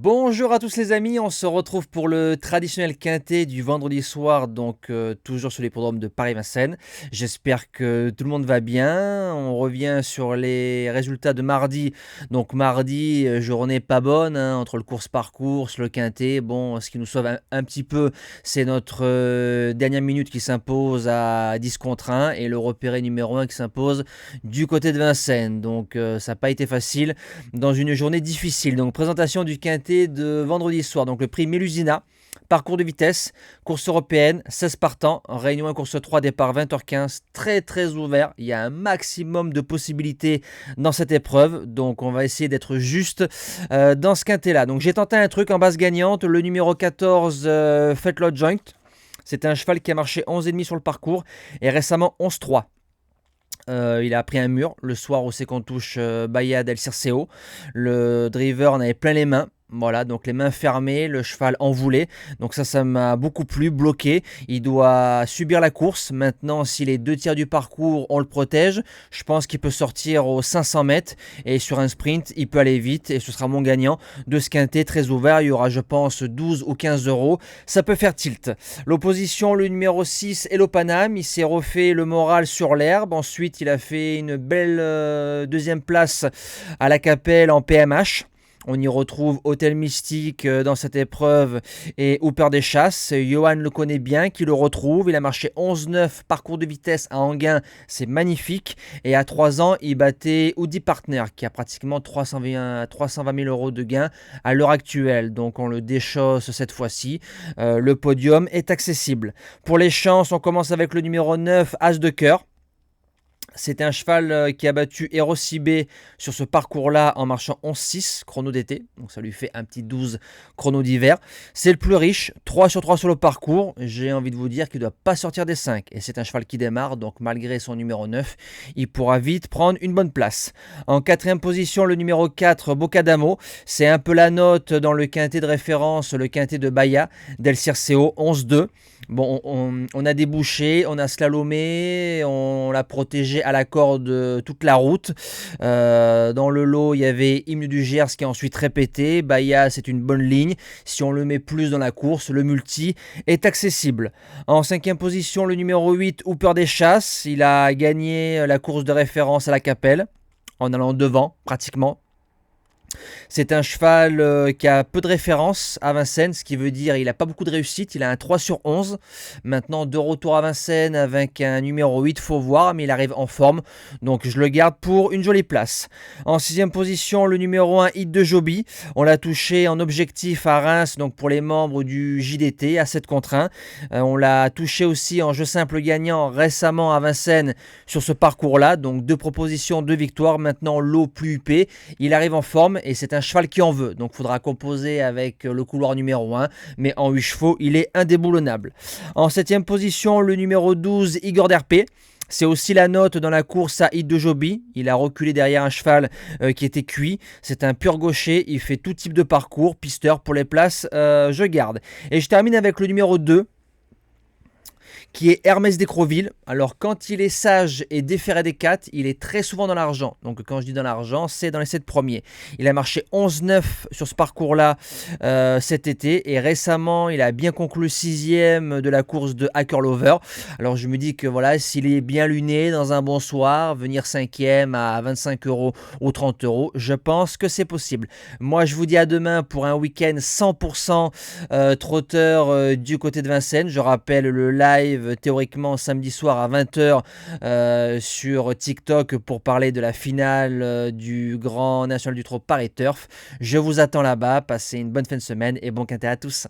Bonjour à tous les amis, on se retrouve pour le traditionnel quintet du vendredi soir, donc toujours sur l'hippodrome de Paris-Vincennes. J'espère que tout le monde va bien. On revient sur les résultats de mardi. Donc mardi, journée pas bonne, hein, entre le course-parcours, le quintet. Bon, ce qui nous sauve un petit peu, c'est notre dernière minute qui s'impose à 10 contre 1 et le repéré numéro 1 qui s'impose du côté de Vincennes. Donc ça n'a pas été facile dans une journée difficile. Donc présentation du quintet de vendredi soir. Donc le prix Mélusina, parcours de vitesse, course européenne, 16 partants, réunion 1 course 3, départ 20h15, très ouvert. Il y a un maximum de possibilités dans cette épreuve, donc on va essayer d'être juste dans ce quintet là. Donc j'ai tenté un truc en base gagnante, le numéro 14 Fetlock Joint. C'est un cheval qui a marché 11,5 sur le parcours et récemment 11-3. Il a pris un mur le soir où c'est qu'on touche Bahia del Circeo. Le driver en avait plein les mains. Voilà, donc les mains fermées, le cheval envoulé. Donc ça m'a beaucoup plu, bloqué. Il doit subir la course. Maintenant, si les 2 tiers du parcours, on le protège, je pense qu'il peut sortir aux 500 mètres. Et sur un sprint, il peut aller vite. Et ce sera mon gagnant de ce quintet très ouvert. Il y aura, je pense, 12 ou 15 euros. Ça peut faire tilt. L'opposition, le numéro 6, Hello Panam. Il s'est refait le moral sur l'herbe. Ensuite, il a fait une belle deuxième place à la Capelle en PMH. On y retrouve Hôtel Mystique dans cette épreuve et Hooper des Chasses. Johan le connaît bien, qui le retrouve. Il a marché 11-9, parcours de vitesse à Anguin, c'est magnifique. Et à 3 ans, il battait Audi Partner, qui a pratiquement 320 000 euros de gains à l'heure actuelle. Donc on le déchausse cette fois-ci. Le podium est accessible. Pour les chances, on commence avec le numéro 9, As de cœur. C'est un cheval qui a battu Hero Cibé sur ce parcours-là en marchant 11-6, chrono d'été. Donc ça lui fait un petit 12 chrono d'hiver. C'est le plus riche, 3 sur 3 sur le parcours. J'ai envie de vous dire qu'il ne doit pas sortir des 5. Et c'est un cheval qui démarre, donc malgré son numéro 9, il pourra vite prendre une bonne place. En 4e position, le numéro 4, Bocadamo. C'est un peu la note dans le quintet de référence, le quintet de Bahia, del Circeo, 11-2. Bon, on a débouché, on a slalomé, on l'a protégé à la corde toute la route. Dans le lot, il y avait Hymne du Gers qui a ensuite répété. Bahia, c'est une bonne ligne. Si on le met plus dans la course, le multi est accessible. En 5e position, le numéro 8, Hooper des Chasses. Il a gagné la course de référence à la Capelle en allant devant pratiquement. C'est un cheval qui a peu de références à Vincennes, ce qui veut dire qu'il n'a pas beaucoup de réussite. Il a un 3 sur 11. Maintenant, de retour à Vincennes avec un numéro 8, faut voir, mais il arrive en forme. Donc, je le garde pour une jolie place. En 6e position, le numéro 1, Hit de Joby. On l'a touché en objectif à Reims, donc pour les membres du JDT, à 7 contre 1. On l'a touché aussi en jeu simple gagnant récemment à Vincennes sur ce parcours-là. Donc, 2 propositions, 2 victoires. Maintenant, lot plus huppé. Il arrive en forme et c'est un cheval qui en veut. Donc, il faudra composer avec le couloir numéro 1. Mais en 8 chevaux, il est indéboulonnable. En 7e position, le numéro 12, Igor Derpé. C'est aussi la note dans la course à Hit de Joby. Il a reculé derrière un cheval qui était cuit. C'est un pur gaucher. Il fait tout type de parcours. Pisteur pour les places, je garde. Et je termine avec le numéro 2, qui est Hermès d'Écroville. Alors quand il est sage et déféré des 4, il est très souvent dans l'argent. Donc quand je dis dans l'argent, c'est dans les 7 premiers. Il a marché 11-9 sur ce parcours-là cet été. Et récemment, il a bien conclu le 6e de la course de Hacker Lover. Alors je me dis que voilà, s'il est bien luné dans un bon soir, venir 5e à 25 euros ou 30 euros, je pense que c'est possible. Moi, je vous dis à demain pour un week-end 100% trotteur du côté de Vincennes. Je rappelle le live théoriquement samedi soir à 20h sur TikTok pour parler de la finale du Grand National du Trot Paris Turf. Je vous attends là-bas, passez une bonne fin de semaine et bon quintet à tous.